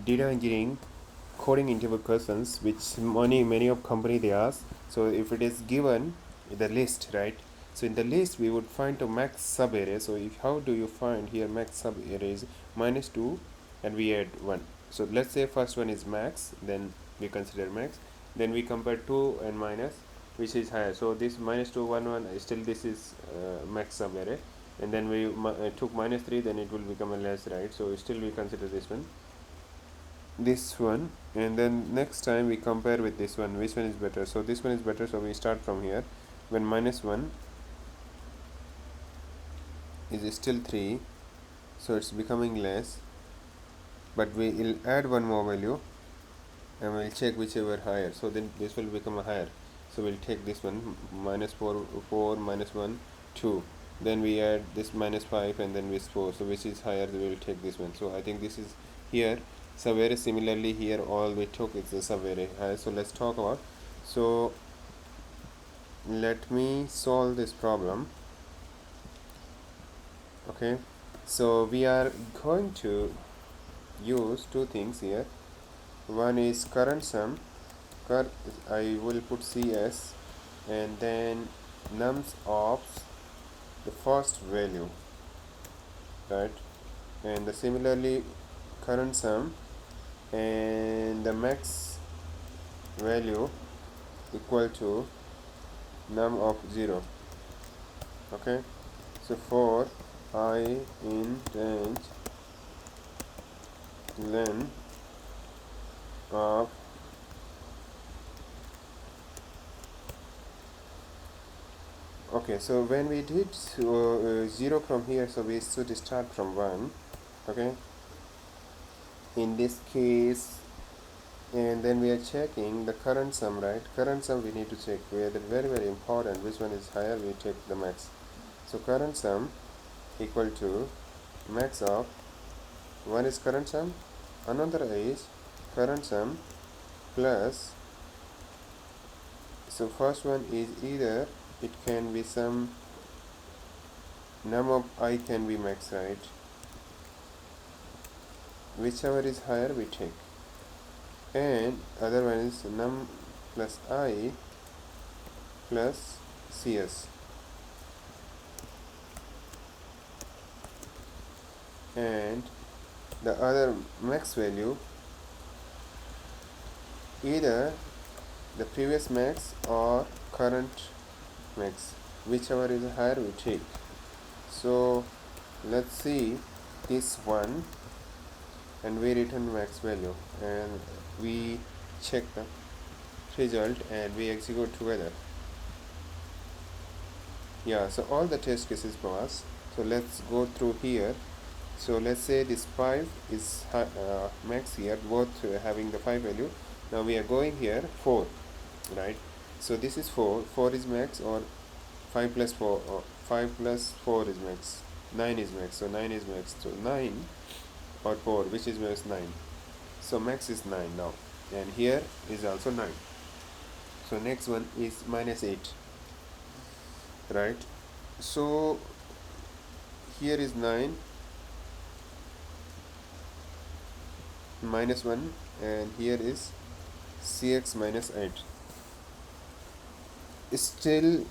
data engineering coding interview questions which many of company they ask. So if it is given the list, right, so in the list we would find the max sub array. So if how do you find here max sub array is -2 and we add 1. So let's say first one is max, then we consider max, then we compare 2 and minus, which is higher. So this -2 1 1, still this is max sub array, and then we took -3, then it will become a less, right? So still we consider this one, and then next time we compare with this one, which one is better. So this one is better, so we start from here. When -1 is still 3, so it's becoming less, but we will add one more value and we'll check whichever higher. So then this will become a higher, so we'll take this one, -4 4 -1 2, then we add this -5 and then this 4, so which is higher, we will take this one. So I think this is here subarray. Similarly here all we took is the subarray. So let's talk about, so let me solve this problem. Okay, so we are going to use two things here. One is current sum, I will put CS, and then nums of the first value, right, and the similarly current sum and the max value equal to num of 0. Okay, so for I int len of okay, so when we did 0 from here, so we should start from 1. Okay, in this case, and then we are checking the current sum, right? Current sum we need to check, where the very important, which one is higher, we take the max. So current sum equal to max of, one is current sum, another is current sum plus, so first one is either it can be some num of I can be max, right? Whichever is higher we take, and other one is num plus I plus CS, and the other max value either the previous max or current max, whichever is higher we take. So let's see this one, and we return max value and we check the result and we execute together. Yeah, so all the test cases pass. So let's go through here. So let's say this 5 is max here, both having the 5 value. Now we are going here 4, right? So this is 4 is max, or 5 plus 4, or 5 plus 4 is max, 9 is max, so 9 is max. So 9 or 4, which is max? 9. So max is 9 now, and here is also 9. So next one is -8, right? So here is 9 -1, and here is CX -8, still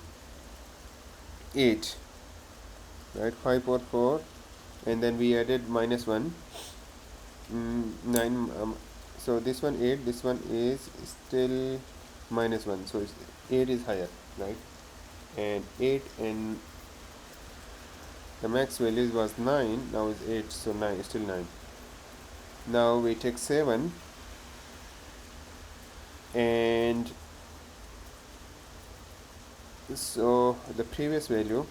8, right? 5 or 4, and then we added -1, 9, so this one 8, this one is still -1, so 8 is higher, right? And 8, and the max value was 9, now is 8, so 9, still 9. Now we take 7, and so the previous value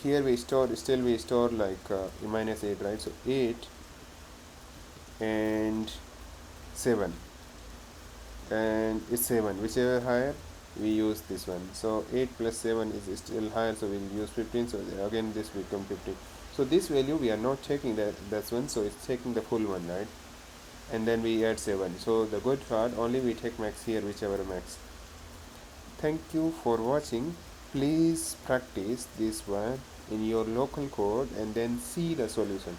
here we store, still we store like -8, right? So 8 and 7, and it's 7, whichever higher we use this one. So 8 plus 7 is still higher, so we'll use 15, so again this become 15. So this value we are not taking that's one, so it's taking the full one, right? And then we add 7. So the good part, only we take max here, whichever max. Thank you for watching. Please practice this one in your local code and then see the solution.